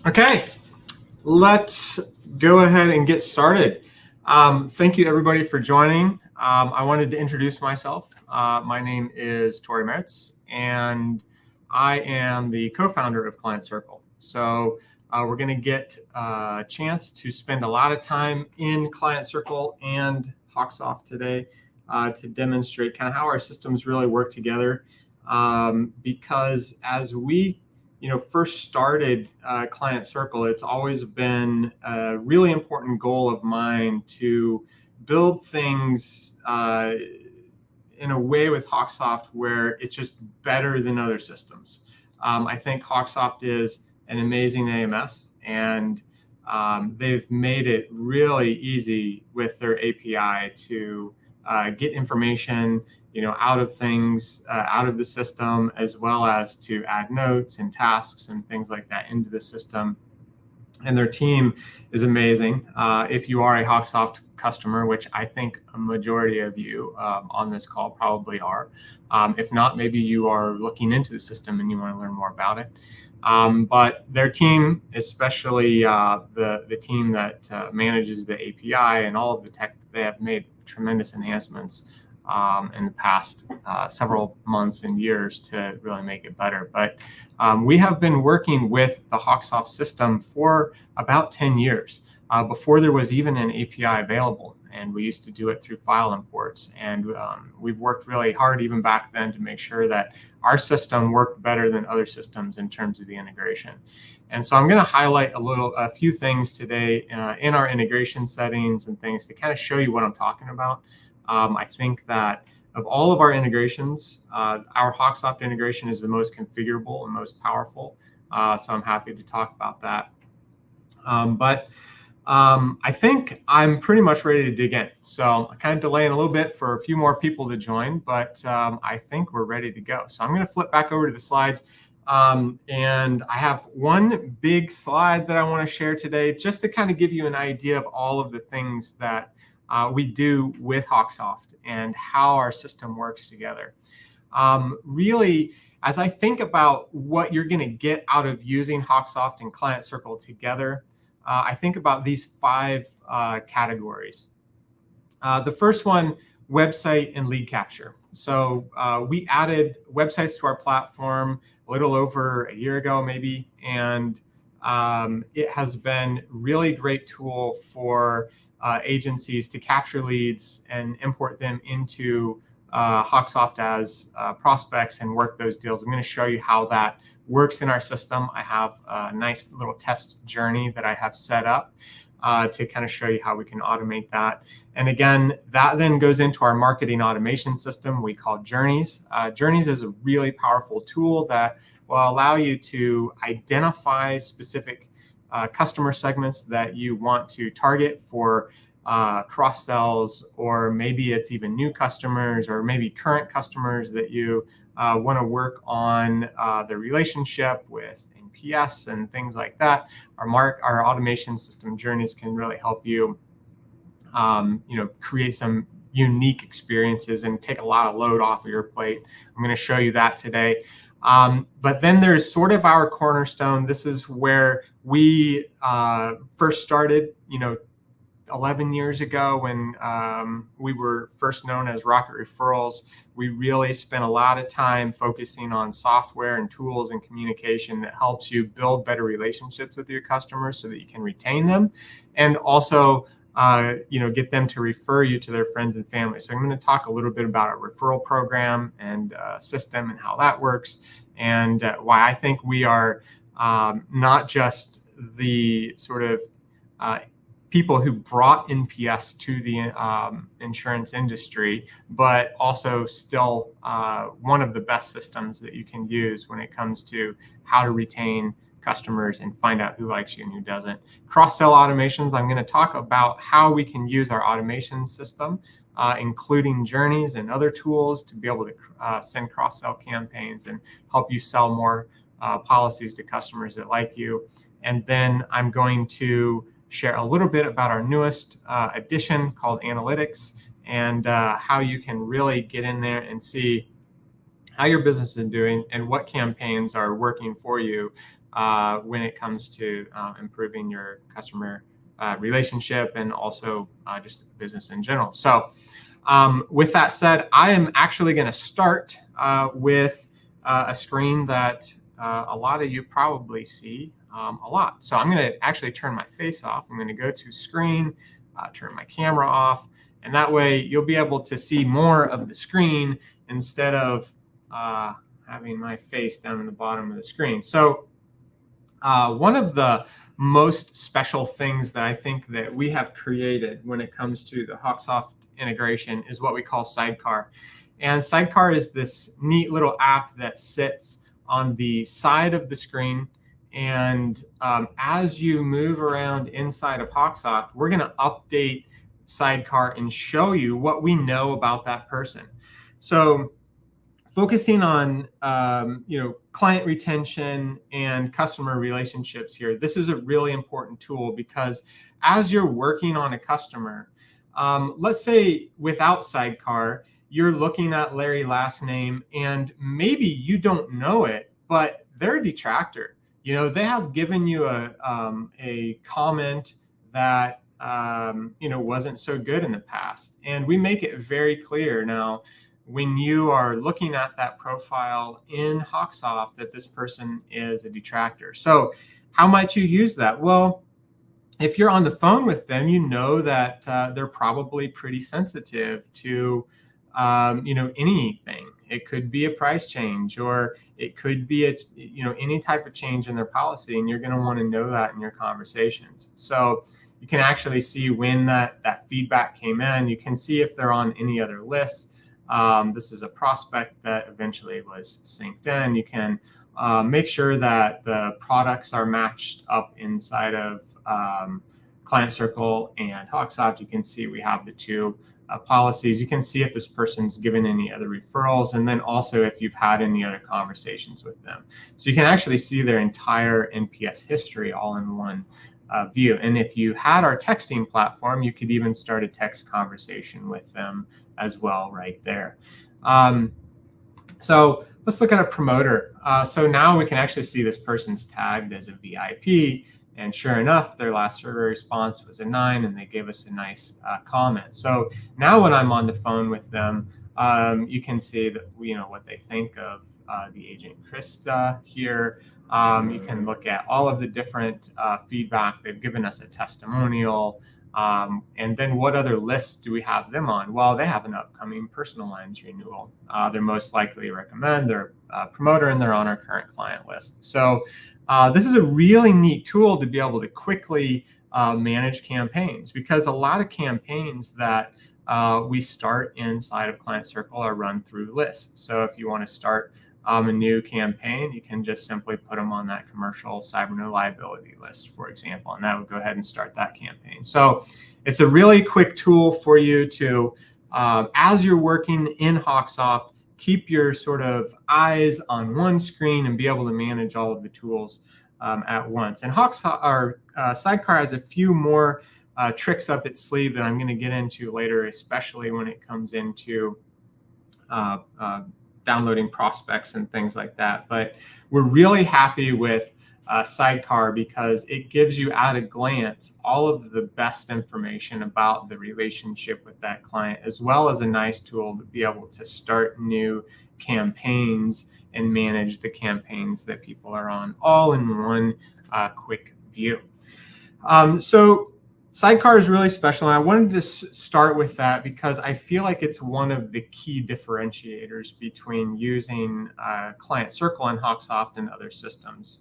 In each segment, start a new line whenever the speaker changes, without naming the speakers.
Okay, let's go ahead and get started. Thank you everybody for joining. I wanted to introduce myself. My name is Torey Maerz, and I am the co-founder of ClientCircle. So we're going to get a chance to spend a lot of time in ClientCircle and HawkSoft today to demonstrate kind of how our systems really work together. Because as we first started ClientCircle, it's always been a really important goal of mine to build things in a way with HawkSoft where it's just better than other systems. I think HawkSoft is an amazing AMS, and they've made it really easy with their API to get information out of things, out of the system, as well as to add notes and tasks and things like that into the system. And their team is amazing. If you are a HawkSoft customer, which I think a majority of you on this call probably are, if not, maybe you are looking into the system and you want to learn more about it. But their team, especially the team that manages the API and all of the tech, they have made tremendous enhancements in the past several months and years to really make it better. But we have been working with the HawkSoft system for about 10 years before there was even an API available. And we used to do it through file imports. And we've worked really hard even back then to make sure that our system worked better than other systems in terms of the integration. And so I'm going to highlight a few things today in our integration settings and things to kind of show you what I'm talking about. I think that of all of our integrations, our HawkSoft integration is the most configurable and most powerful. So I'm happy to talk about that. But I think I'm pretty much ready to dig in. So I'm kind of delaying a little bit for a few more people to join, but I think we're ready to go. So I'm going to flip back over to the slides. And I have one big slide that I want to share today, just to kind of give you an idea of all of the things that we do with HawkSoft and how our system works together. Really, as I think about what you're going to get out of using HawkSoft and ClientCircle together, I think about these 5 categories. The first one, website and lead capture. So we added websites to our platform a little over a year ago, maybe, and it has been really great tool for agencies to capture leads and import them into HawkSoft as prospects and work those deals. I'm going to show you how that works in our system. I have a nice little test journey that I have set up to kind of show you how we can automate that. And again, that then goes into our marketing automation system we call Journeys. Journeys is a really powerful tool that will allow you to identify specific customer segments that you want to target for cross sells, or maybe it's even new customers, or maybe current customers that you want to work on the relationship with NPS and things like that. Our automation system Journeys can really help you, create some unique experiences and take a lot of load off of your plate. I'm going to show you that today. But then there's sort of our cornerstone. This is where we first started, 11 years ago when we were first known as Rocket Referrals. We really spent a lot of time focusing on software and tools and communication that helps you build better relationships with your customers so that you can retain them, and also get them to refer you to their friends and family. So I'm going to talk a little bit about our referral program and system and how that works, and why I think we are not just the sort of people who brought NPS to the insurance industry, but also still one of the best systems that you can use when it comes to how to retain customers and find out who likes you and who doesn't. Cross-sell automations, I'm going to talk about how we can use our automation system, including Journeys and other tools, to be able to send cross-sell campaigns and help you sell more policies to customers that like you. And then I'm going to share a little bit about our newest addition called Analytics, and how you can really get in there and see how your business is doing and what campaigns are working for you when it comes to improving your customer relationship and also just business in general. So with that said, I am actually going to start with a screen that a lot of you probably see a lot. So I'm going to actually turn my face off. I'm going to go to screen, turn my camera off, and that way you'll be able to see more of the screen instead of having my face down in the bottom of the screen. So one of the most special things that I think that we have created when it comes to the HawkSoft integration is what we call Sidecar. And Sidecar is this neat little app that sits on the side of the screen. And as you move around inside of HawkSoft, we're going to update Sidecar and show you what we know about that person. So focusing on client retention and customer relationships here, this is a really important tool because as you're working on a customer, let's say without Sidecar, you're looking at Larry last name and maybe you don't know it, but they're a detractor. They have given you a comment that wasn't so good in the past, and we make it very clear now when you are looking at that profile in HawkSoft that this person is a detractor. So how might you use that? Well, if you're on the phone with them, you know that they're probably pretty sensitive to anything. It could be a price change, or it could be any type of change in their policy, and you're going to want to know that in your conversations. So you can actually see when that feedback came in. You can see if they're on any other lists. This is a prospect that eventually was synced in. You can make sure that the products are matched up inside of ClientCircle and HawkSoft. You can see we have the two policies. You can see if this person's given any other referrals, and then also if you've had any other conversations with them. So you can actually see their entire NPS history all in one view. And if you had our texting platform, you could even start a text conversation with them as well right there. So let's look at a promoter. So now we can actually see this person's tagged as a VIP, and sure enough, their last survey response was a 9, and they gave us a nice comment. So now when I'm on the phone with them, you can see that what they think of the agent Krista here. You can look at all of the different feedback. They've given us a testimonial. And then what other lists do we have them on? Well, they have an upcoming personal lines renewal. They're most likely recommend, they're a promoter, and they're on our current client list. So this is a really neat tool to be able to quickly manage campaigns, because a lot of campaigns that we start inside of ClientCircle are run through lists. So if you want to start a new campaign, you can just simply put them on that commercial cyber no liability list, for example, and that would go ahead and start that campaign. So it's a really quick tool for you to, as you're working in HawkSoft, keep your sort of eyes on one screen and be able to manage all of the tools at once. And Sidecar has a few more tricks up its sleeve that I'm going to get into later, especially when it comes into downloading prospects and things like that. But we're really happy with Sidecar because it gives you at a glance all of the best information about the relationship with that client, as well as a nice tool to be able to start new campaigns and manage the campaigns that people are on, all in one quick view. So Sidecar is really special, and I wanted to start with that because I feel like it's one of the key differentiators between using ClientCircle and HawkSoft and other systems.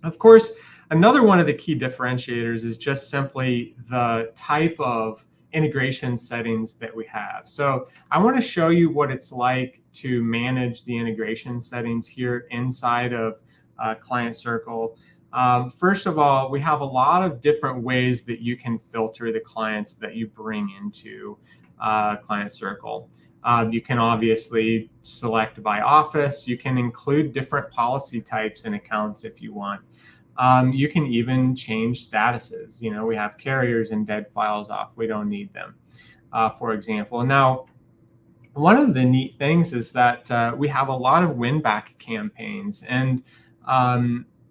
Of course, another one of the key differentiators is just simply the type of integration settings that we have. So I want to show you what it's like to manage the integration settings here inside of ClientCircle. First of all, we have a lot of different ways that you can filter the clients that you bring into ClientCircle. You can obviously select by office. You can include different policy types and accounts if you want. You can even change statuses. We have carriers and dead files off. We don't need them, for example. Now, one of the neat things is that we have a lot of win-back campaigns, and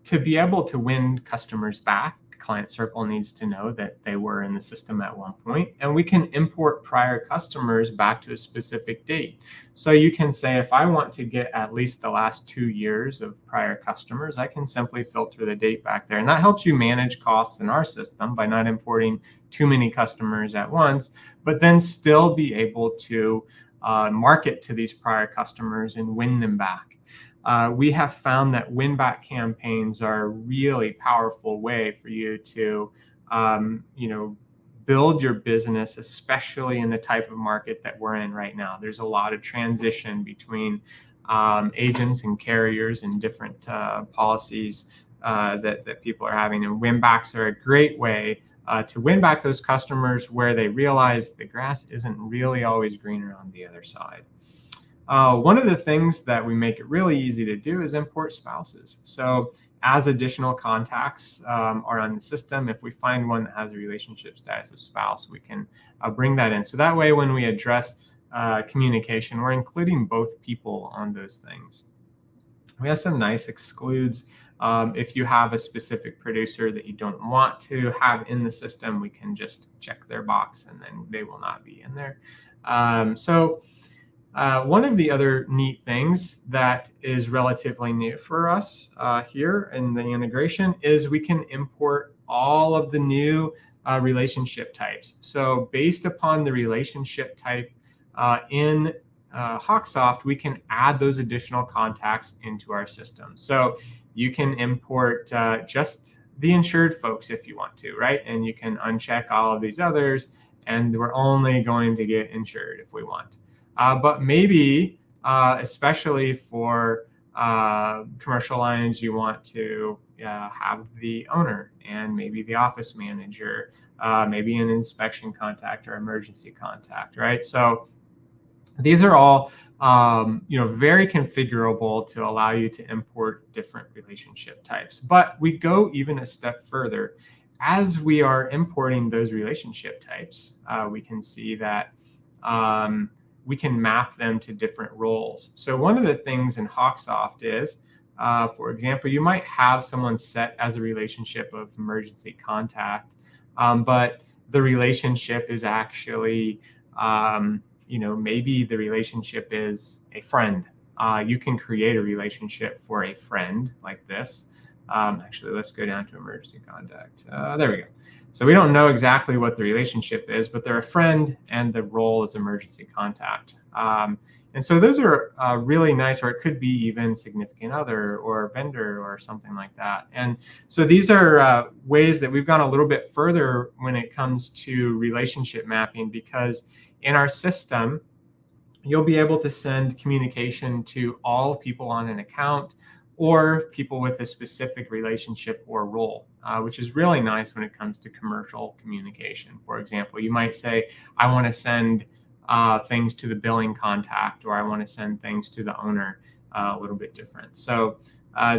to be able to win customers back, ClientCircle needs to know that they were in the system at one point, and we can import prior customers back to a specific date. So you can say, if I want to get at least the last 2 years of prior customers, I can simply filter the date back there. And that helps you manage costs in our system by not importing too many customers at once, but then still be able to market to these prior customers and win them back. We have found that win-back campaigns are a really powerful way for you to, build your business, especially in the type of market that we're in right now. There's a lot of transition between agents and carriers and different policies that people are having, and win-backs are a great way to win back those customers where they realize the grass isn't really always greener on the other side. One of the things that we make it really easy to do is import spouses. So as additional contacts are on the system, if we find one that has a relationship status of spouse, we can bring that in. So that way, when we address communication, we're including both people on those things. We have some nice excludes. If you have a specific producer that you don't want to have in the system, we can just check their box and then they will not be in there. One of the other neat things that is relatively new for us here in the integration is we can import all of the new relationship types. So based upon the relationship type in HawkSoft, we can add those additional contacts into our system. So you can import just the insured folks if you want to, right? And you can uncheck all of these others, and we're only going to get insured if we want. But maybe, especially for commercial lines, you want to have the owner and maybe the office manager, maybe an inspection contact or emergency contact, right? So these are all very configurable to allow you to import different relationship types. But we go even a step further. As we are importing those relationship types, we can see that we can map them to different roles. So one of the things in HawkSoft is, for example, you might have someone set as a relationship of emergency contact, but the relationship is actually, maybe the relationship is a friend. You can create a relationship for a friend like this. Actually, let's go down to emergency contact. There we go. So we don't know exactly what the relationship is, but they're a friend and the role is emergency contact. And so those are really nice, or it could be even significant other or vendor or something like that. And so these are ways that we've gone a little bit further when it comes to relationship mapping, because in our system, you'll be able to send communication to all people on an account or people with a specific relationship or role, which is really nice when it comes to commercial communication. For example, you might say, I want to send things to the billing contact, or I want to send things to the owner, a little bit different. So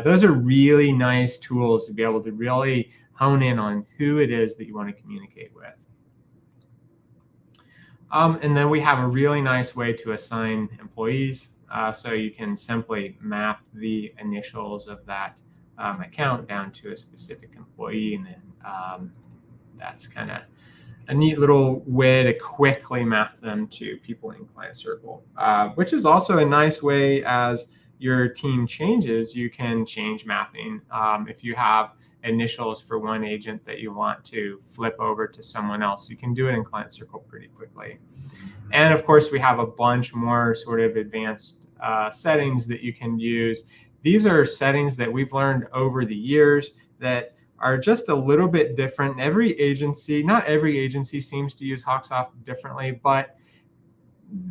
those are really nice tools to be able to really hone in on who it is that you want to communicate with. And then we have a really nice way to assign employees. So you can simply map the initials of that account down to a specific employee, and then that's kind of a neat little way to quickly map them to people in ClientCircle, which is also a nice way as your team changes, you can change mapping. If you have initials for one agent that you want to flip over to someone else, you can do it in ClientCircle pretty quickly. And of course, we have a bunch more sort of advanced settings that you can use. These are settings that we've learned over the years that are just a little bit different. Not every agency seems to use HawkSoft differently, but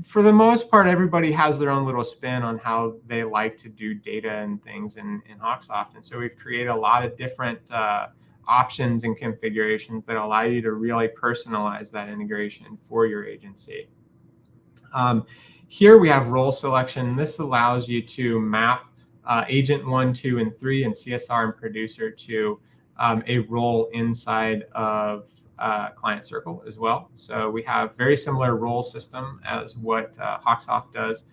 for the most part, everybody has their own little spin on how they like to do data and things in HawkSoft. And so we've created a lot of different options and configurations that allow you to really personalize that integration for your agency. Here we have role selection. This allows you to map agent 1, 2, and 3 and CSR and producer to a role inside of ClientCircle as well. So we have very similar role system as what HawkSoft does.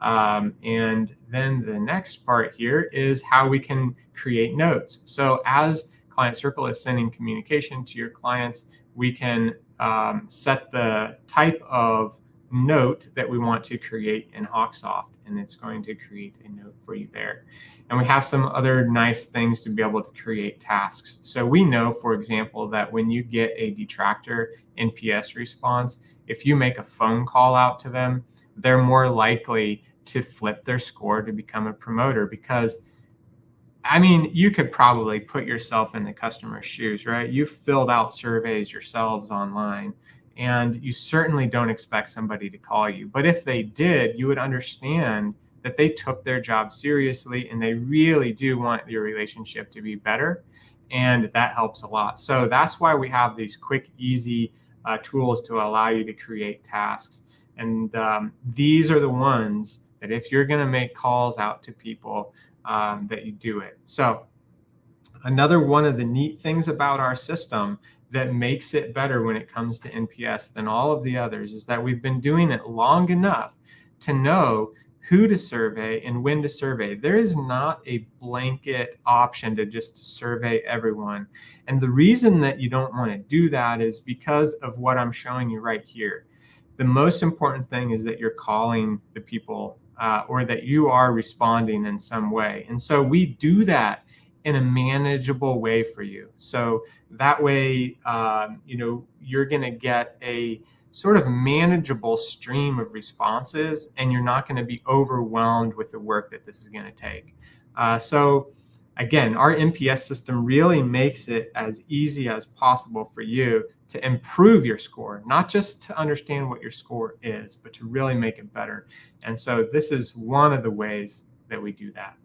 And then the next part here is how we can create notes. So as ClientCircle is sending communication to your clients, we can set the type of note that we want to create in HawkSoft, and it's going to create a note for you there. And we have some other nice things to be able to create tasks. So we know, for example, that when you get a detractor NPS response, if you make a phone call out to them, they're more likely to flip their score to become a promoter. Because I mean, you could probably put yourself in the customer's shoes, right? You've filled out surveys yourselves online, and you certainly don't expect somebody to call you. But if they did, you would understand that they took their job seriously and they really do want your relationship to be better. And that helps a lot. So that's why we have these quick, easy tools to allow you to create tasks. And these are the ones that if you're going to make calls out to people, that you do it. So another one of the neat things about our system that makes it better when it comes to NPS than all of the others is that we've been doing it long enough to know who to survey and when to survey. There is not a blanket option to just survey everyone. And the reason that you don't want to do that is because of what I'm showing you right here. The most important thing is that you're calling the people or that you are responding in some way. And so we do that in a manageable way for you. So that way, you're going to get a sort of manageable stream of responses, and you're not going to be overwhelmed with the work that this is going to take. So again, our NPS system really makes it as easy as possible for you to improve your score, not just to understand what your score is, but to really make it better. And so this is one of the ways that we do that.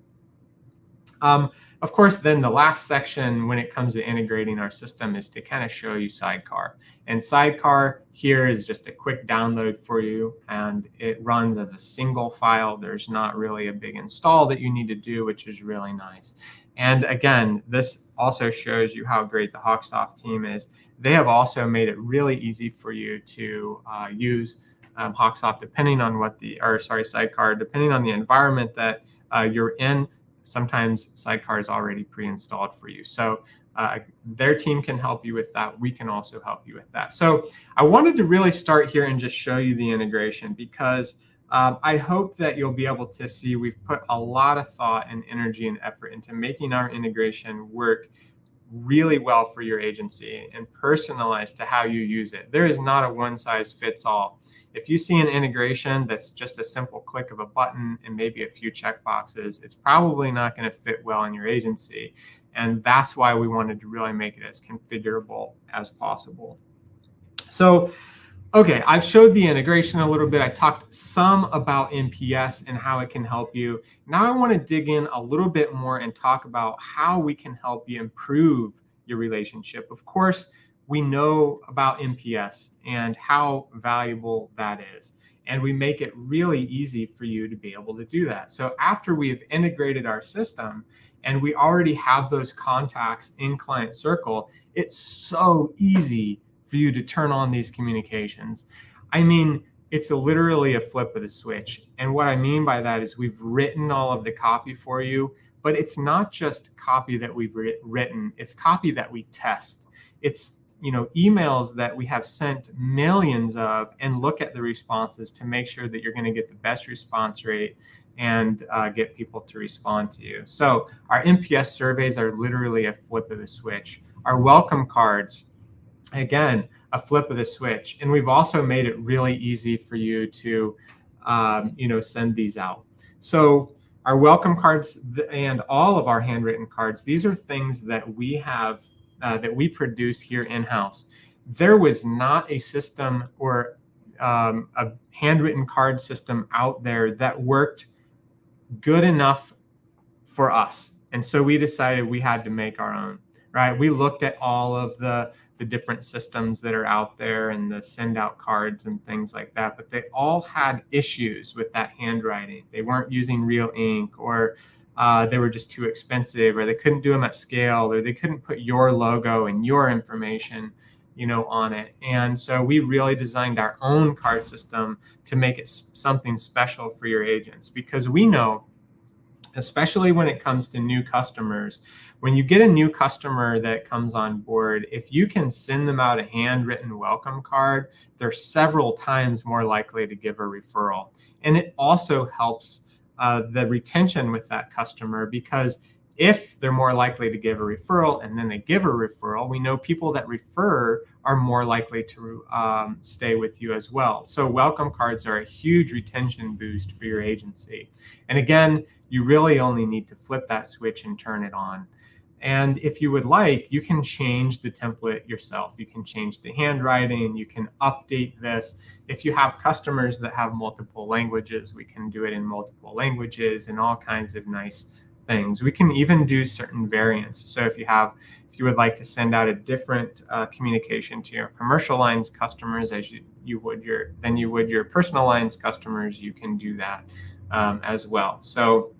Of course, then the last section when it comes to integrating our system is to kind of show you Sidecar. And Sidecar here is just a quick download for you, and it runs as a single file. There's not really a big install that you need to do, which is really nice. And again, this also shows you how great the HawkSoft team is. They have also made it really easy for you to use HawkSoft depending on Sidecar, depending on the environment that you're in. Sometimes Sidecar is already pre-installed for you. So their team can help you with that. We can also help you with that. So I wanted to really start here and just show you the integration, because I hope that you'll be able to see we've put a lot of thought and energy and effort into making our integration work really well for your agency and personalized to how you use it. There is not a one size fits all. If you see an integration that's just a simple click of a button and maybe a few checkboxes, it's probably not going to fit well in your agency. And that's why we wanted to really make it as configurable as possible. So, okay, I've showed the integration a little bit. I talked some about NPS and how it can help you. Now I want to dig in a little bit more and talk about how we can help you improve your relationship. Of course, we know about NPS and how valuable that is. And we make it really easy for you to be able to do that. So after we've integrated our system and we already have those contacts in ClientCircle, it's so easy for you to turn on these communications. I mean, it's literally a flip of the switch. And what I mean by that is we've written all of the copy for you, but it's not just copy that we've written, it's copy that we test. It's emails that we have sent millions of and look at the responses to make sure that you're going to get the best response rate and get people to respond to you. So our NPS surveys are literally a flip of the switch. Our welcome cards, again, a flip of the switch. And we've also made it really easy for you to send these out. So our welcome cards and all of our handwritten cards, these are things that we have that we produce here in-house. There was not a system or a handwritten card system out there that worked good enough for us. And so we decided we had to make our own, right? We looked at all of the different systems that are out there and the send out cards and things like that, but they all had issues with that handwriting. They weren't using real ink, or they were just too expensive, or they couldn't do them at scale, or they couldn't put your logo and your information. on it. And so we really designed our own card system to make it something special for your agents, because we know, especially when it comes to new customers, when you get a new customer that comes on board, if you can send them out a handwritten welcome card, they're several times more likely to give a referral. And it also helps the retention with that customer, because if they're more likely to give a referral and then they give a referral, we know people that refer are more likely to stay with you as well. So welcome cards are a huge retention boost for your agency. And again, you really only need to flip that switch and turn it on. And if you would like, you can change the template yourself. You can change the handwriting, you can update this. If you have customers that have multiple languages, we can do it in multiple languages and all kinds of nice things. We can even do certain variants. So if you would like to send out a different communication to your commercial lines customers as you would your personal lines customers, you can do that as well. So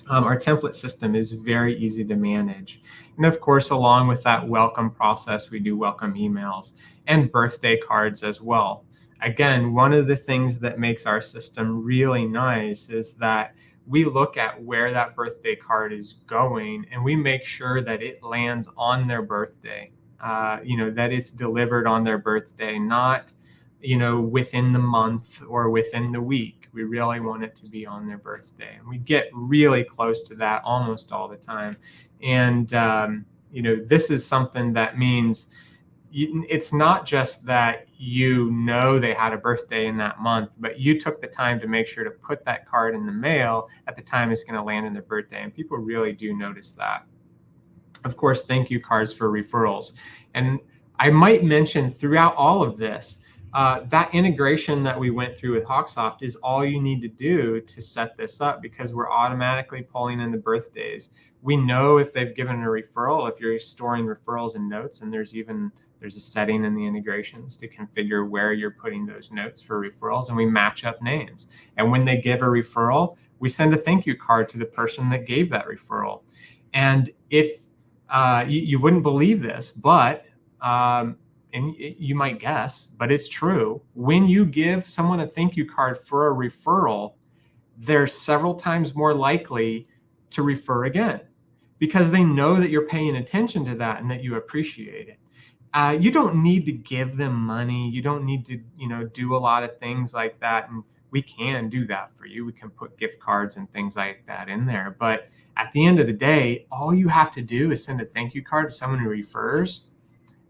our template system is very easy to manage. And of course, along with that welcome process, we do welcome emails and birthday cards as well. Again, one of the things that makes our system really nice is that we look at where that birthday card is going, and we make sure that it lands on their birthday, that it's delivered on their birthday, not, within the month or within the week. We really want it to be on their birthday. And we get really close to that almost all the time. And, this is something that means it's not just that they had a birthday in that month, but you took the time to make sure to put that card in the mail at the time it's going to land in their birthday. And people really do notice that. Of course, thank you cards for referrals. And I might mention throughout all of this, that integration that we went through with HawkSoft is all you need to do to set this up, because we're automatically pulling in the birthdays. We know if they've given a referral, if you're storing referrals and notes, and there's a setting in the integrations to configure where you're putting those notes for referrals, and we match up names. And when they give a referral, we send a thank you card to the person that gave that referral. And if you wouldn't believe this, but and you might guess, but it's true. When you give someone a thank you card for a referral, they're several times more likely to refer again, because they know that you're paying attention to that and that you appreciate it. You don't need to give them money. You don't need to, do a lot of things like that. And we can do that for you. We can put gift cards and things like that in there. But at the end of the day, all you have to do is send a thank you card to someone who refers,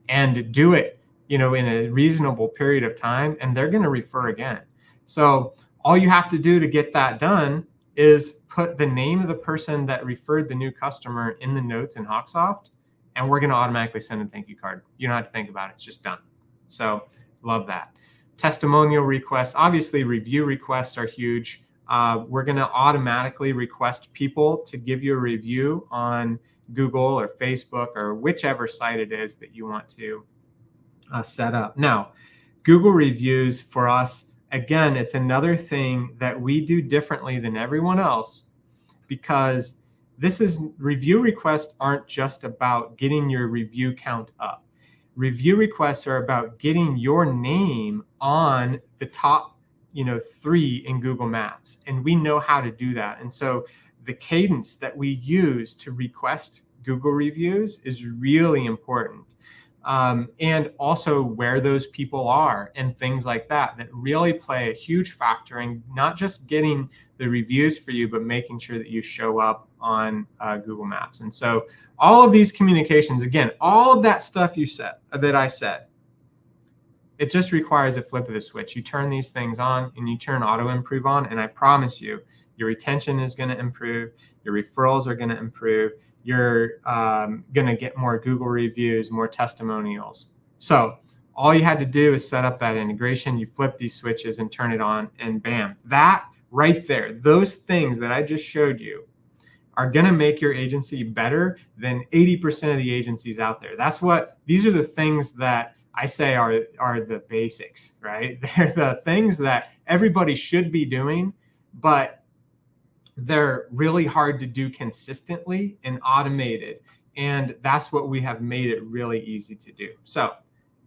and do it, in a reasonable period of time, and they're going to refer again. So all you have to do to get that done is put the name of the person that referred the new customer in the notes in HawkSoft, and we're going to automatically send a thank you card. You don't have to think about it. It's just done. So love that. Testimonial requests. Obviously, review requests are huge. We're going to automatically request people to give you a review on Google or Facebook or whichever site it is that you want to set up. Now, Google reviews for us, again, it's another thing that we do differently than everyone else, because review requests aren't just about getting your review count up. Review requests are about getting your name on the top, 3 in Google Maps. And we know how to do that. And so the cadence that we use to request Google reviews is really important. And also where those people are and things like that really play a huge factor in not just getting the reviews for you, but making sure that you show up on Google Maps. And so all of these communications, again, all of that stuff that I said, it just requires a flip of the switch. You turn these things on and you turn auto improve on, and I promise you, your retention is going to improve, your referrals are going to improve, you're going to get more Google reviews, more testimonials. So all you had to do is set up that integration, you flip these switches and turn it on, and bam, that right there, those things that I just showed you are going to make your agency better than 80% of the agencies out there. These are the things that I say are the basics, right? They're the things that everybody should be doing, but they're really hard to do consistently and automated. And that's what we have made it really easy to do. So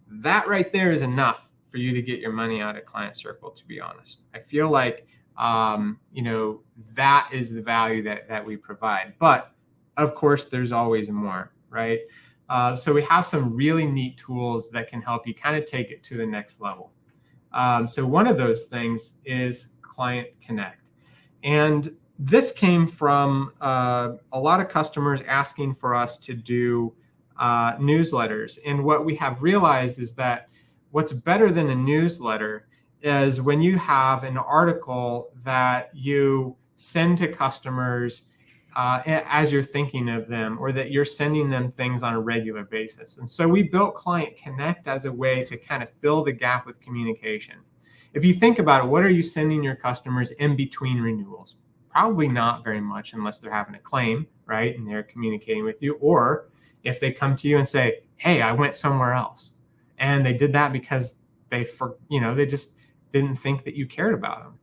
That right there is enough for you to get your money out of ClientCircle, to be honest. I feel like, that is the value that we provide. But of course, there's always more, right? So we have some really neat tools that can help you kind of take it to the next level. So one of those things is Client Connect. And this came from a lot of customers asking for us to do newsletters. And what we have realized is that what's better than a newsletter is when you have an article that you send to customers as you're thinking of them, or that you're sending them things on a regular basis. And so we built Client Connect as a way to kind of fill the gap with communication. If you think about it, what are you sending your customers in between renewals? Probably not very much, unless they're having a claim, right? And they're communicating with you. Or if they come to you and say, hey, I went somewhere else. And they did that because they just didn't think that you cared about them.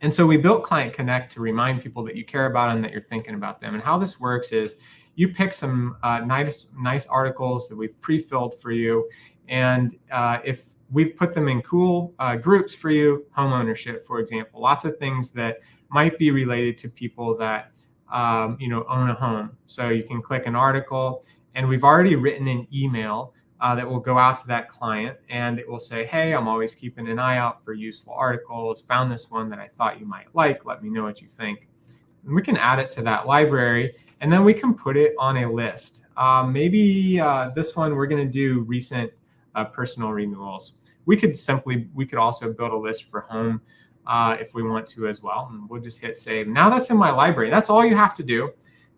And so we built Client Connect to remind people that you care about them, that you're thinking about them. And how this works is you pick some nice articles that we've pre-filled for you. And if we've put them in cool groups for you, home ownership, for example, lots of things that might be related to people that own a home. So you can click an article, and we've already written an email that will go out to that client, and it will say, hey, I'm always keeping an eye out for useful articles, found this one that I thought you might like, let me know what you think. And we can add it to that library, and then we can put it on a list. Maybe this one, we're going to do recent personal renewals. We could also build a list for home if we want to as well, and we'll just hit save. Now that's in my library. That's all you have to do.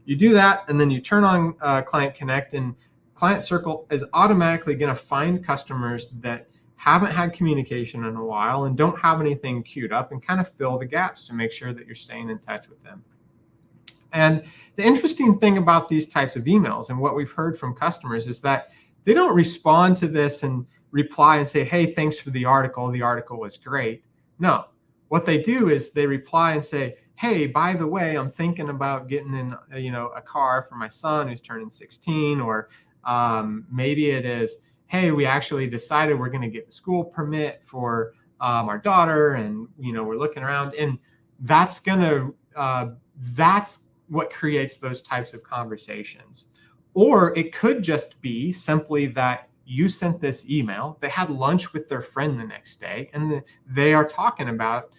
You do that, and then you turn on Client Connect, and ClientCircle is automatically going to find customers that haven't had communication in a while and don't have anything queued up, and kind of fill the gaps to make sure that you're staying in touch with them. And the interesting thing about these types of emails, and what we've heard from customers, is that they don't respond to this and reply and say, hey, thanks for the article was great. No, what they do is they reply and say, hey, by the way, I'm thinking about getting in a car for my son who's turning 16, or maybe it is, hey, we actually decided we're going to get the school permit for our daughter, and we're looking around. And that's what creates those types of conversations. Or it could just be simply that you sent this email, they had lunch with their friend the next day, and they are talking about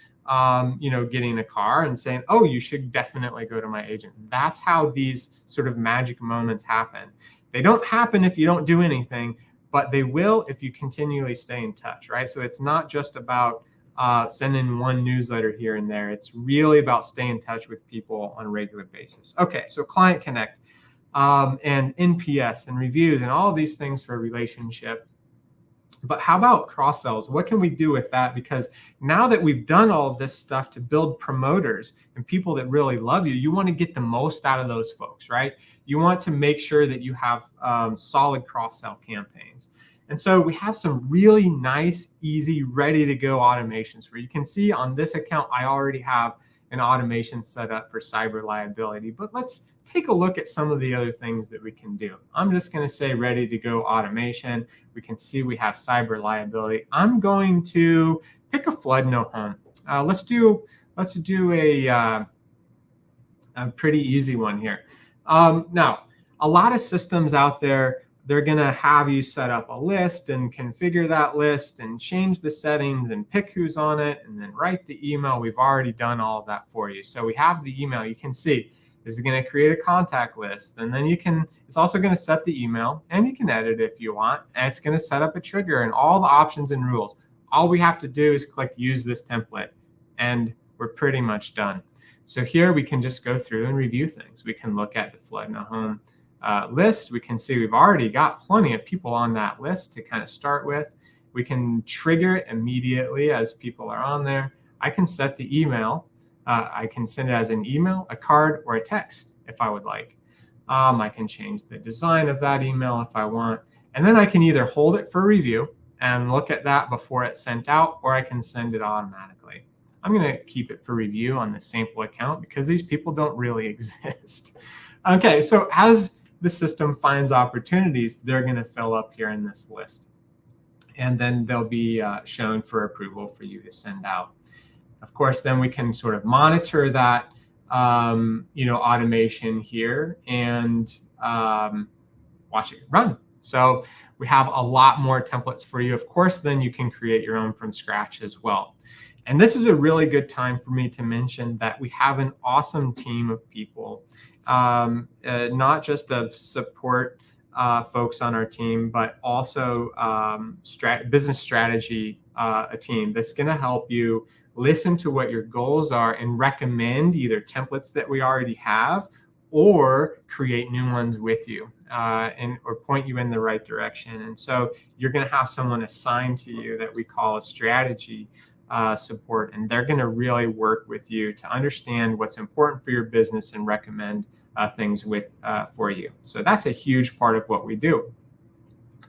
getting a car and saying, oh, you should definitely go to my agent. That's how these sort of magic moments happen. They don't happen if you don't do anything, but they will if you continually stay in touch, right? So it's not just about sending one newsletter here and there. It's really about staying in touch with people on a regular basis. Okay, so Client Connect and NPS and reviews and all of these things for a relationship. But how about cross-sells? What can we do with that? Because now that we've done all of this stuff to build promoters and people that really love you, you want to get the most out of those folks, right? You want to make sure that you have solid cross-sell campaigns. And so we have some really nice, easy, ready-to-go automations where you can see on this account, I already have an automation set up for cyber liability. But let's take a look at some of the other things that we can do. I'm just going to say ready to go automation. We can see we have cyber liability. I'm going to pick a flood no home. Let's do a pretty easy one here. Now, a lot of systems out there, they're going to have you set up a list and configure that list and change the settings and pick who's on it and then write the email. We've already done all of that for you. So we have the email. You can see this is going to create a contact list, and then it's also going to set the email, and you can edit if you want, and it's going to set up a trigger and all the options and rules. All we have to do is click use this template, and we're pretty much done. So here we can just go through and review things. We can look at the flood no home list. We can see we've already got plenty of people on that list to kind of start with. We can trigger it immediately as people are on there. I can set the email. I can send it as an email, a card, or a text if I would like. I can change the design of that email if I want. And then I can either hold it for review and look at that before it's sent out, or I can send it automatically. I'm going to keep it for review on the sample account because these people don't really exist. Okay, so as the system finds opportunities, they're going to fill up here in this list. and then they'll be shown for approval for you to send out. Of course, then we can sort of monitor that automation here and watch it run. So we have a lot more templates for you. Of course, then you can create your own from scratch as well. And this is a really good time for me to mention that we have an awesome team of people, not just of support folks on our team, but also business strategy, a team that's going to help you listen to what your goals are and recommend either templates that we already have or create new ones with you or point you in the right direction. And so you're going to have someone assigned to you that we call a strategy support, and they're going to really work with you to understand what's important for your business and recommend things for you. So that's a huge part of what we do.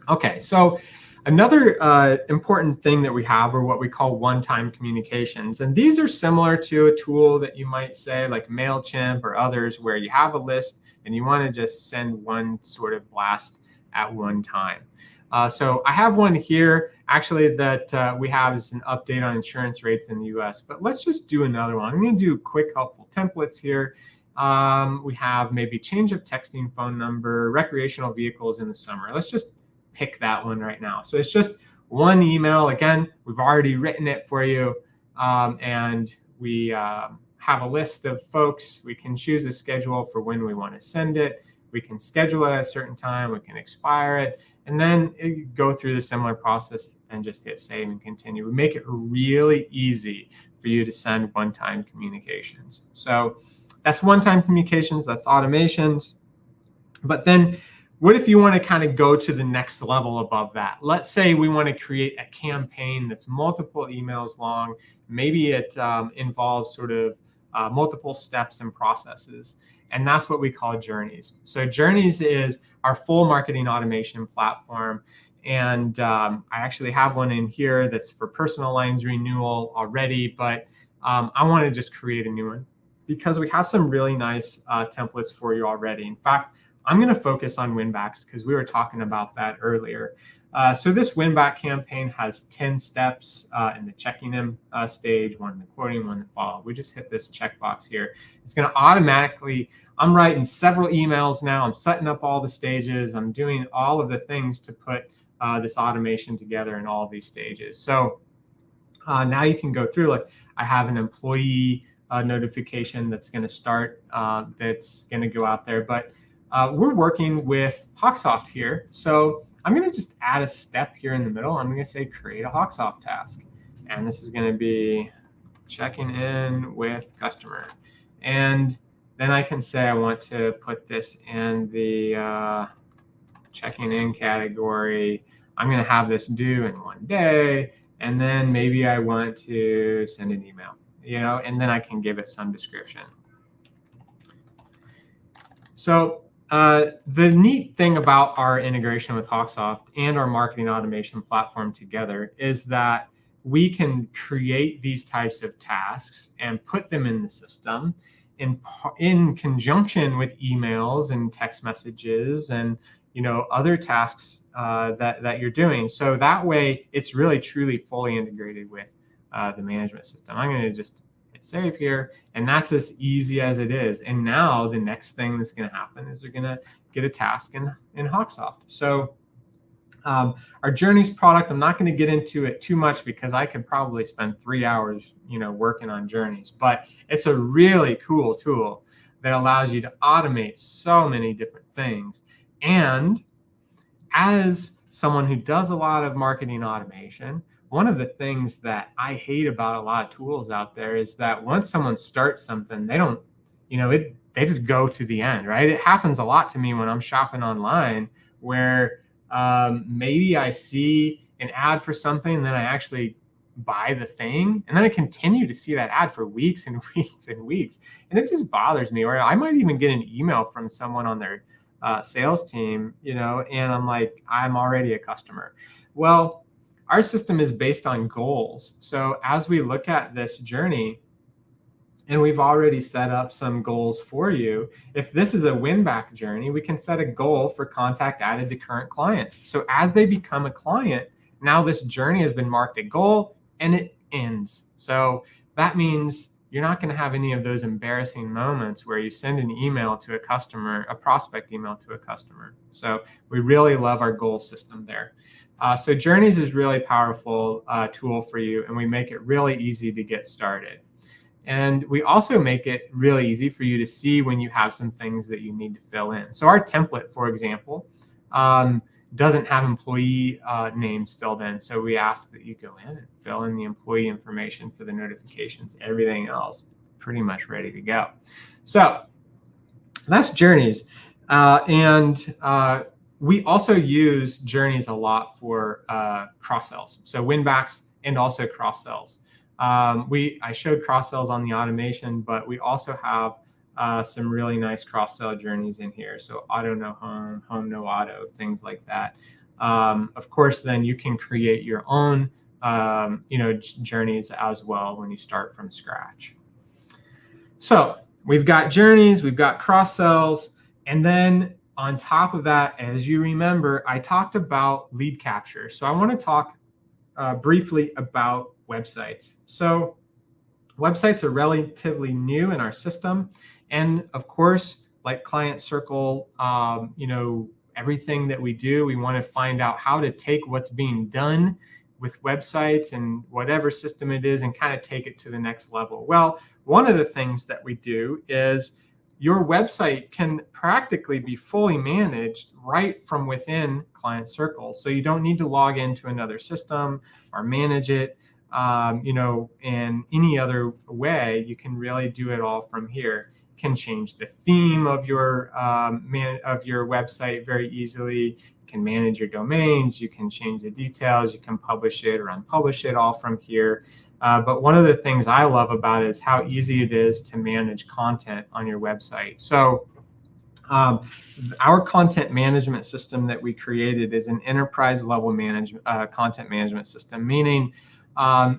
Okay, so another important thing that we have are what we call Onetime Communications. And these are similar to a tool that you might say like MailChimp or others, where you have a list and you want to just send one sort of blast at one time. So I have one here actually that we have as an update on insurance rates in the US, but let's just do another one. I'm going to do quick helpful templates here. We have maybe change of texting phone number, recreational vehicles in the summer. Let's just pick that one right now. So it's just one email. Again, we've already written it for you, and we have a list of folks. We can choose a schedule for when we want to send it. We can schedule it at a certain time. We can expire it, and then go through the similar process and just hit save and continue. We make it really easy for you to send one-time communications. So that's one-time communications, that's automations. But then what if you want to kind of go to the next level above that? Let's say we want to create a campaign that's multiple emails long. Maybe it involves sort of multiple steps and processes. And that's what we call Journeys. So Journeys is our full marketing automation platform. And I actually have one in here that's for personal lines renewal already, but I want to just create a new one because we have some really nice templates for you already. In fact, I'm going to focus on win-backs because we were talking about that earlier. So this win-back campaign has 10 steps in the checking in stage, one in the quoting, one in the follow. We just hit this checkbox here. It's going to automatically, I'm writing several emails now. I'm setting up all the stages. I'm doing all of the things to put this automation together in all of these stages. So now you can go through, like I have an employee notification that's going to start, that's going to go out there. But we're working with HawkSoft here. So I'm going to just add a step here in the middle. I'm going to say create a HawkSoft task. And this is going to be checking in with customer. And then I can say I want to put this in the checking in category. I'm going to have this due in 1 day. And then maybe I want to send an email, and then I can give it some description. So the neat thing about our integration with HawkSoft and our marketing automation platform together is that we can create these types of tasks and put them in the system in conjunction with emails and text messages and other tasks that you're doing. So that way, it's really truly fully integrated with the management system. I'm going to just hit save here, and that's as easy as it is. And now the next thing that's going to happen is they're going to get a task in HawkSoft. So our Journeys product, I'm not going to get into it too much because I could probably spend 3 hours, working on Journeys. But it's a really cool tool that allows you to automate so many different things. And as someone who does a lot of marketing automation, one of the things that I hate about a lot of tools out there is that once someone starts something, they don't, they just go to the end, right? It happens a lot to me when I'm shopping online where maybe I see an ad for something and then I actually buy the thing, and then I continue to see that ad for weeks and weeks and weeks. And it just bothers me. Or I might even get an email from someone on their sales team, and I'm like, I'm already a customer. Well, our system is based on goals. So as we look at this journey, and we've already set up some goals for you, if this is a win-back journey, we can set a goal for contact added to current clients. So as they become a client, Now this journey has been marked a goal and it ends. So that means you're not going to have any of those embarrassing moments where you send an email to a customer, a prospect email to a customer. So we really love our goal system there. So Journeys is really powerful tool for you, and we make it really easy to get started. And we also make it really easy for you to see when you have some things that you need to fill in. So our template, for example, doesn't have employee names filled in. So we ask that you go in and fill in the employee information for the notifications. Everything else pretty much ready to go. So that's Journeys. We also use Journeys a lot for cross-sells. So win-backs and also cross-sells. I showed cross-sells on the automation, but we also have some really nice cross-sell journeys in here. So auto no home, home no auto, things like that. Of course, then you can create your own journeys as well when you start from scratch. So we've got journeys, we've got cross-sells, and then on top of that, as you remember, I talked about lead capture. So I want to talk briefly about websites. So websites are relatively new in our system. And of course, like ClientCircle, everything that we do, we want to find out how to take what's being done with websites and whatever system it is and kind of take it to the next level. Well, one of the things that we do is your website can practically be fully managed right from within ClientCircle. So you don't need to log into another system or manage it, in any other way. You can really do it all from here. You can change the theme of your website very easily. You can manage your domains. You can change the details. You can publish it or unpublish it all from here. But one of the things I love about it is how easy it is to manage content on your website. So our content management system that we created is an enterprise level content management system, meaning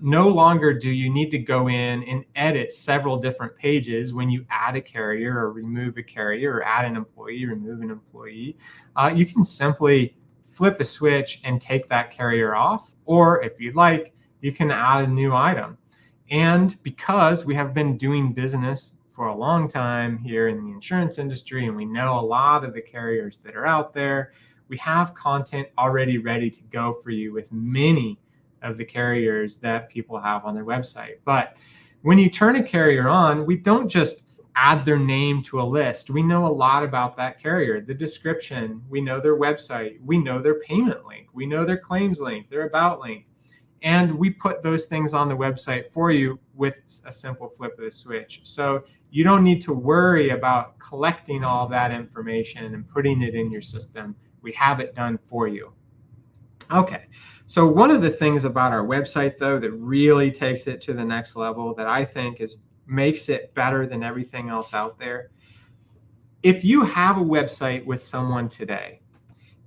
no longer do you need to go in and edit several different pages when you add a carrier or remove a carrier or add an employee, remove an employee. You can simply flip a switch and take that carrier off, or if you'd like, you can add a new item. And because we have been doing business for a long time here in the insurance industry, and we know a lot of the carriers that are out there, we have content already ready to go for you with many of the carriers that people have on their website. But when you turn a carrier on, we don't just add their name to a list. We know a lot about that carrier, the description, we know their website, we know their payment link, we know their claims link, their about link. And we put those things on the website for you with a simple flip of the switch. So you don't need to worry about collecting all that information and putting it in your system. We have it done for you. Okay, so one of the things about our website, though, that really takes it to the next level that I think makes it better than everything else out there. If you have a website with someone today,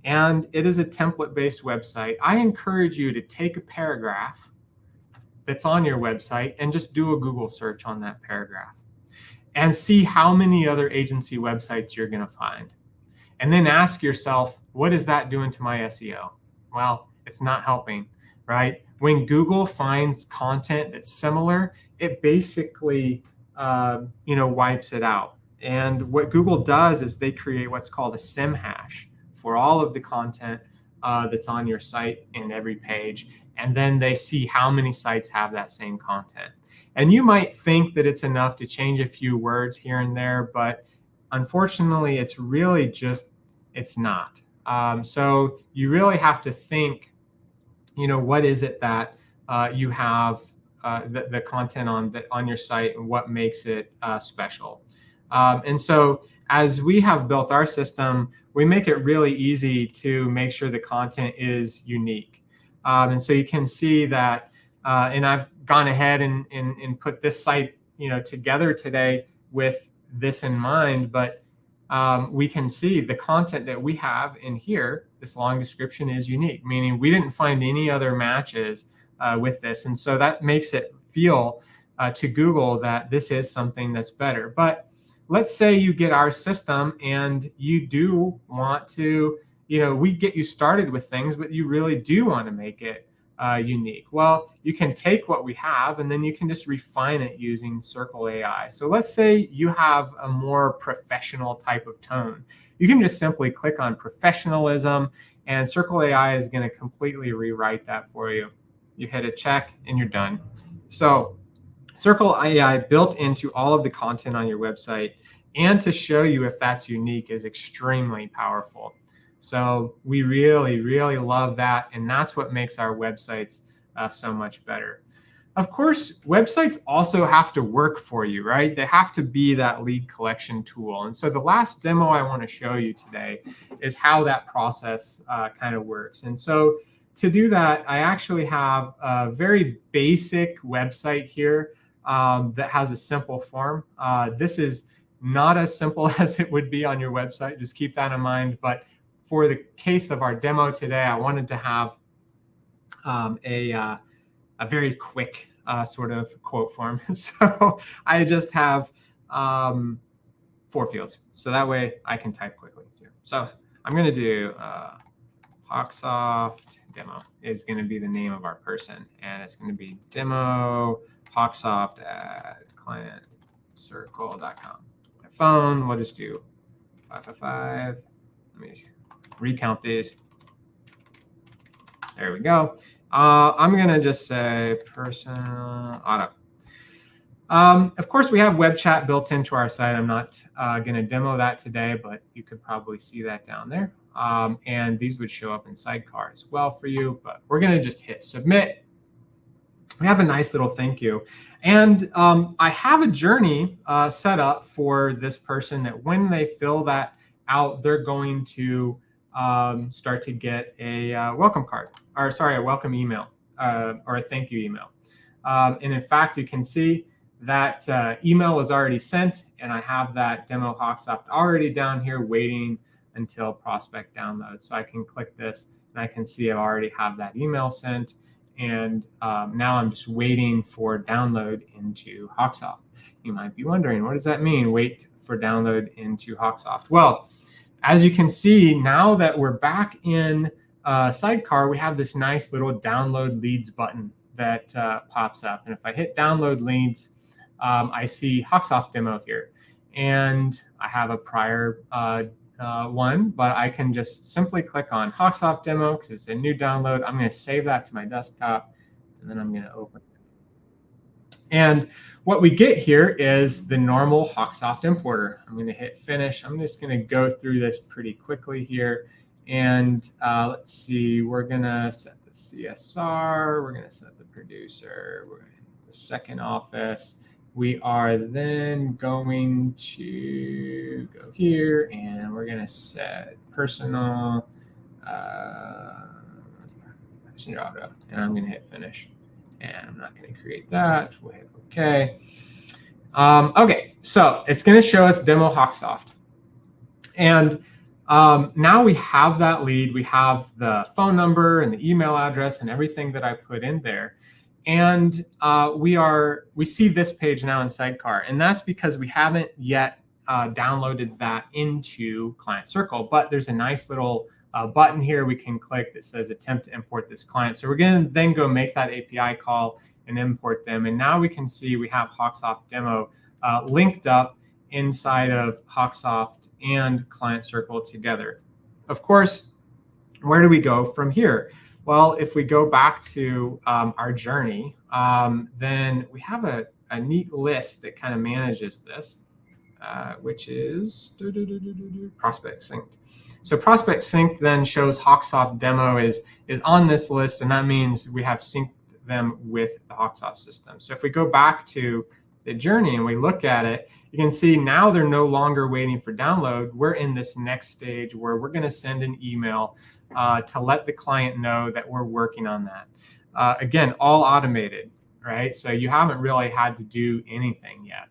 and it is a template-based website, I encourage you to take a paragraph that's on your website and just do a Google search on that paragraph and see how many other agency websites you're going to find. And then ask yourself, what is that doing to my SEO? Well, it's not helping, right? When Google finds content that's similar, it basically wipes it out. And what Google does is they create what's called a SIM hash for all of the content that's on your site in every page. And then they see how many sites have that same content. And you might think that it's enough to change a few words here and there, but unfortunately, it's not. So you really have to think, what is it that you have the content on your site and what makes it special. And so as we have built our system, we make it really easy to make sure the content is unique. And so you can see that, and I've gone ahead and put this site together today with this in mind, but we can see the content that we have in here, this long description, is unique, meaning we didn't find any other matches with this. And so that makes it feel to Google that this is something that's better. But let's say you get our system and you do want to, we get you started with things, but you really do want to make it unique. Well, you can take what we have and then you can just refine it using Circle AI. So let's say you have a more professional type of tone. You can just simply click on professionalism and Circle AI is going to completely rewrite that for you. You hit a check and you're done. So Circle AI built into all of the content on your website and to show you if that's unique is extremely powerful. So we really, really love that. And that's what makes our websites so much better. Of course, websites also have to work for you, right? They have to be that lead collection tool. And so the last demo I want to show you today is how that process kind of works. And so to do that, I actually have a very basic website here that has a simple form. This is not as simple as it would be on your website. Just keep that in mind. But for the case of our demo today, I wanted to have a very quick sort of quote form. So I just have 4 fields. So that way I can type quickly too. So I'm going to do HawkSoft Demo is going to be the name of our person. And it's going to be demo HawkSoft at ClientCircle.com. My phone, we'll just do 555. Let me recount these. There we go. I'm going to just say personal auto. Of course, we have web chat built into our site. I'm not going to demo that today, but you could probably see that down there. And these would show up in Sidecar as well for you. But we're going to just hit submit. We have a nice little thank you. And I have a journey set up for this person that when they fill that out, they're going to start to get a welcome card, or sorry, a welcome email or a thank you email. And in fact, you can see that email was already sent, and I have that demo HawkSoft already down here waiting until prospect download. So I can click this and I can see I already have that email sent. And now I'm just waiting for download into HawkSoft. You might be wondering, what does that mean? Wait for download into HawkSoft. Well, as you can see, now that we're back in Sidecar, we have this nice little download leads button that pops up. And if I hit download leads, I see HawkSoft Demo here. And I have a prior one, but I can just simply click on HawkSoft Demo because it's a new download. I'm going to save that to my desktop, and then I'm going to open it. And what we get here is the normal HawkSoft importer. I'm going to hit finish. I'm just going to go through this pretty quickly here. And let's see, we're going to set the CSR. We're going to set the producer. We're going to hit the second office. We are then going to go here and we're going to set personal passenger auto, and I'm going to hit finish. And I'm not going to create that. We'll hit OK. OK, so it's going to show us demo HawkSoft. And now we have that lead. We have the phone number and the email address and everything that I put in there. And we see this page now in Sidecar. And that's because we haven't yet downloaded that into ClientCircle. But there's a nice little button here we can click that says attempt to import this client. So we're going to then go make that API call and import them. And now we can see we have HawkSoft Demo linked up inside of HawkSoft and ClientCircle together. Of course, where do we go from here? Well, if we go back to our journey, then we have a neat list that kind of manages this, which is prospect synced. So prospect sync then shows HawkSoft Demo is on this list, and that means we have synced them with the HawkSoft system. So if we go back to the journey and we look at it, you can see now they're no longer waiting for download. We're in this next stage where we're going to send an email to let the client know that we're working on that. Again, all automated, right? So you haven't really had to do anything yet.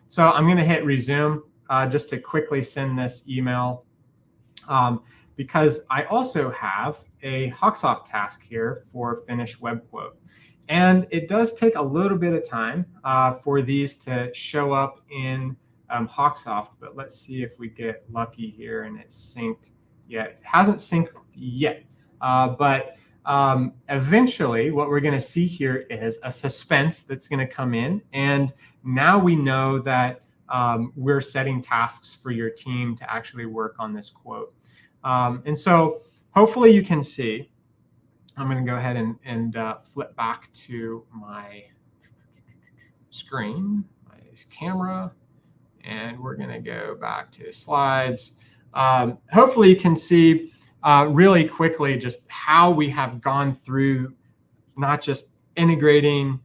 So I'm going to hit resume just to quickly send this email because I also have a HawkSoft task here for finish web quote. And it does take a little bit of time for these to show up in HawkSoft, but let's see if we get lucky here and it's synced yet. It hasn't synced yet, but eventually what we're going to see here is a suspense that's going to come in. And now we know that we're setting tasks for your team to actually work on this quote. And so hopefully you can see, I'm going to go ahead and flip back to my screen, my camera, and we're going to go back to slides. Hopefully you can see really quickly just how we have gone through not just integrating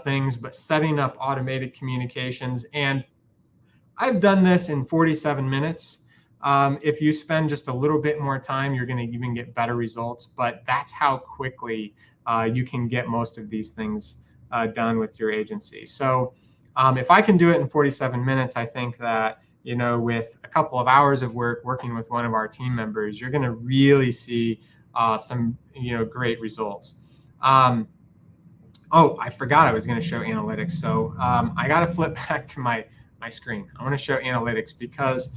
things, but setting up automated communications. And I've done this in 47 minutes. If you spend just a little bit more time, you're going to even get better results. But that's how quickly you can get most of these things done with your agency. So if I can do it in 47 minutes, I think that, you know, with a couple of hours of work working with one of our team members, you're going to really see some, you know, great results. Oh, I forgot I was going to show analytics. So I got to flip back to my screen. I want to show analytics because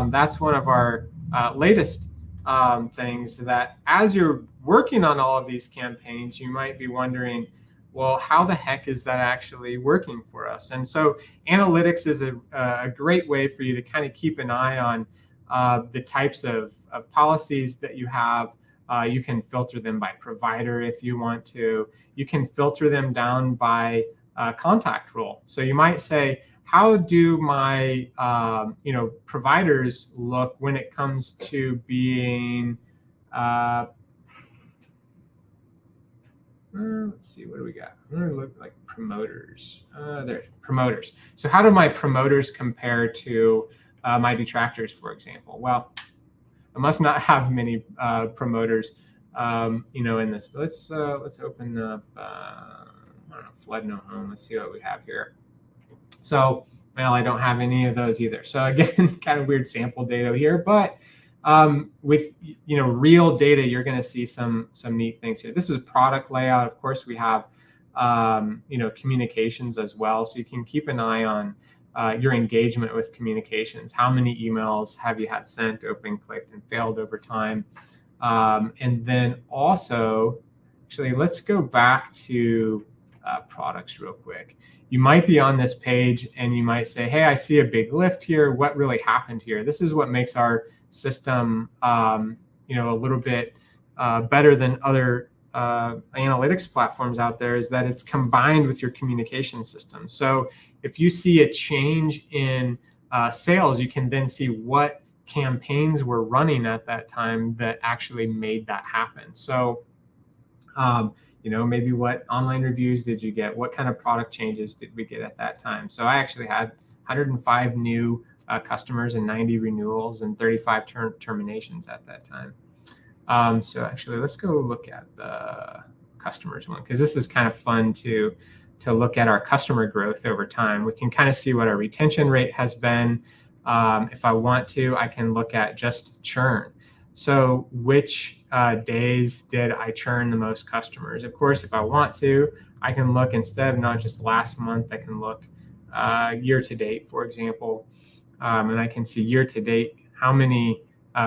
that's one of our latest things that as you're working on all of these campaigns, you might be wondering, well, how the heck is that actually working for us? And so analytics is a great way for you to kind of keep an eye on the types of policies that you have. You can filter them by provider if you want to. You can filter them down by contact role. So you might say, how do my you know, providers look when it comes to being let's see, what do we got? I'm going to look like promoters. There's promoters. So how do my promoters compare to my detractors, for example? Well, I must not have many promoters, you know, in this. But let's open up, I don't know, Flood No Home. Let's see what we have here. So, well, I don't have any of those either. So again, kind of weird sample data here, but with, you know, real data, you're going to see some neat things here. This is product layout. Of course, we have, you know, communications as well. So you can keep an eye on your engagement with communications. How many emails have you had sent, opened, clicked, and failed over time? And then also, actually, let's go back to products real quick. You might be on this page and you might say, hey, I see a big lift here. What really happened here? This is what makes our system, you know, a little bit better than other analytics platforms out there, is that it's combined with your communication system. So if you see a change in sales, you can then see what campaigns were running at that time that actually made that happen. So, you know, maybe what online reviews did you get? What kind of product changes did we get at that time? So I actually had 105 new customers and 90 renewals and 35 terminations at that time. So actually, let's go look at the customers one, because this is kind of fun to look at our customer growth over time. We can kind of see what our retention rate has been. If I want to, I can look at just churn. So which days did I churn the most customers? Of course, if I want to, I can look, instead of not just last month, I can look year to date, for example. And I can see year to date how many,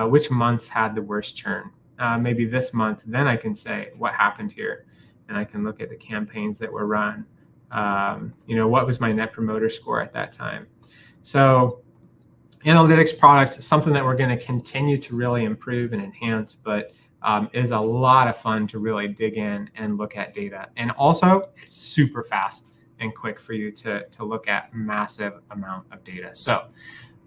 which months had the worst churn. Maybe this month, then I can say what happened here. And I can look at the campaigns that were run. You know, what was my net promoter score at that time? So analytics product is something that we're going to continue to really improve and enhance, but is a lot of fun to really dig in and look at data. And also, it's super fast and quick for you to look at massive amount of data. So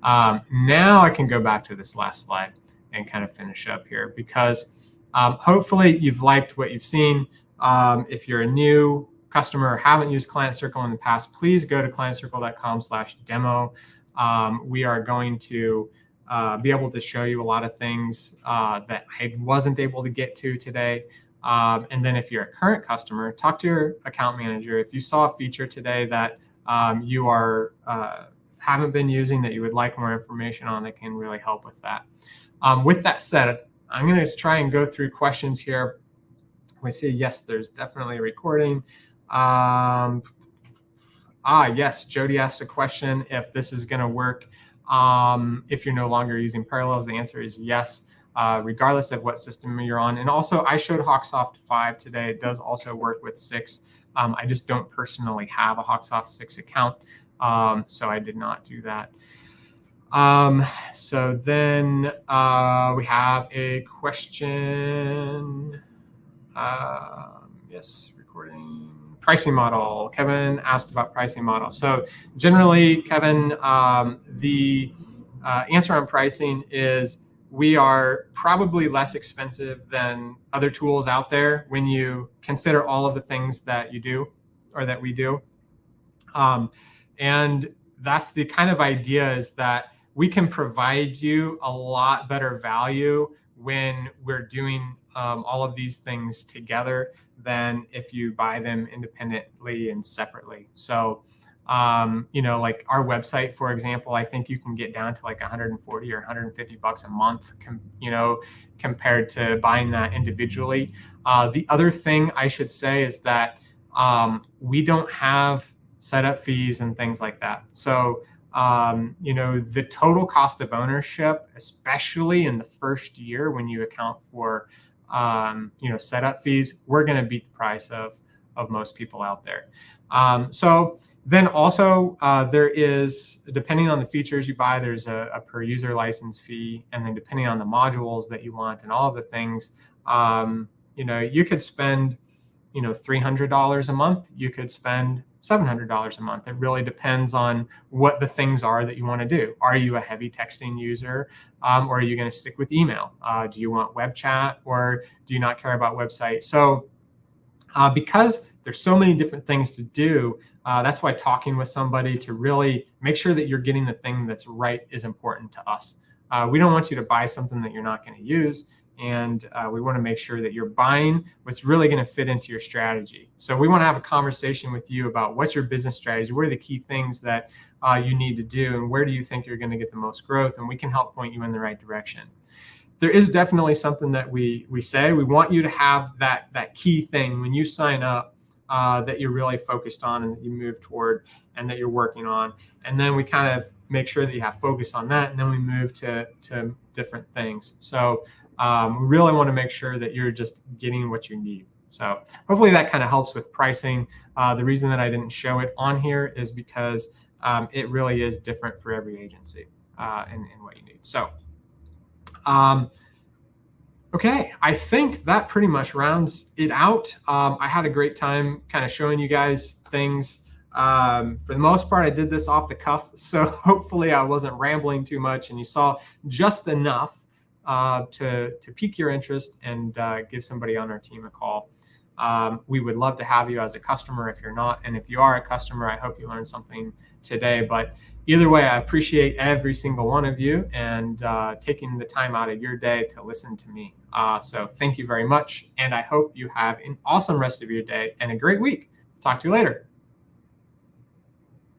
now I can go back to this last slide and kind of finish up here, because hopefully you've liked what you've seen. If you're a new customer or haven't used ClientCircle in the past, please go to clientcircle.com/demo. We are going to be able to show you a lot of things that I wasn't able to get to today. And then if you're a current customer, talk to your account manager. If you saw a feature today that you are haven't been using, that you would like more information on, that can really help with that. With that said, I'm going to just try and go through questions here. We see, yes, there's definitely a recording. Yes, Jody asked a question if this is going to work if you're no longer using parallels. The answer is yes. regardless of what system you're on. And also, I showed HawkSoft 5 today. It does also work with 6. I just don't personally have a HawkSoft 6 account, so I did not do that. So then we have a question. Yes, recording. Pricing model. Kevin asked about pricing model. So generally, Kevin, the answer on pricing is we are probably less expensive than other tools out there when you consider all of the things that you do or that we do. And that's the kind of idea, is that we can provide you a lot better value when we're doing all of these things together than if you buy them independently and separately. So, like our website, for example, I think you can get down to like 140 or 150 bucks a month, compared to buying that individually. The other thing I should say is that we don't have setup fees and things like that. So, the total cost of ownership, especially in the first year when you account for, setup fees, we're going to beat the price of most people out there. So then also there is, depending on the features you buy, there's a per user license fee. And then depending on the modules that you want and all of the things, you could spend, $300 a month. You could spend $700 a month. It really depends on what the things are that you want to do. Are you a heavy texting user, or are you going to stick with email? Do you want web chat, or do you not care about website? So because there's so many different things to do, that's why talking with somebody to really make sure that you're getting the thing that's right is important to us. We don't want you to buy something that you're not going to use. And we want to make sure that you're buying what's really going to fit into your strategy. So we want to have a conversation with you about what's your business strategy, what are the key things that you need to do, and where do you think you're going to get the most growth, and we can help point you in the right direction. There is definitely something that we say. We want you to have that key thing when you sign up that you're really focused on and that you move toward and that you're working on. And then we kind of make sure that you have focus on that, and then we move to different things. So we really want to make sure that you're just getting what you need. So hopefully that kind of helps with pricing. The reason that I didn't show it on here is because it really is different for every agency and what you need. So, okay, I think that pretty much rounds it out. I had a great time kind of showing you guys things. For the most part, I did this off the cuff, so hopefully I wasn't rambling too much and you saw just enough to pique your interest and give somebody on our team a call. We would love to have you as a customer if you're not. And if you are a customer, I hope you learned something today. But either way, I appreciate every single one of you and taking the time out of your day to listen to me. So thank you very much. And I hope you have an awesome rest of your day and a great week. Talk to you later.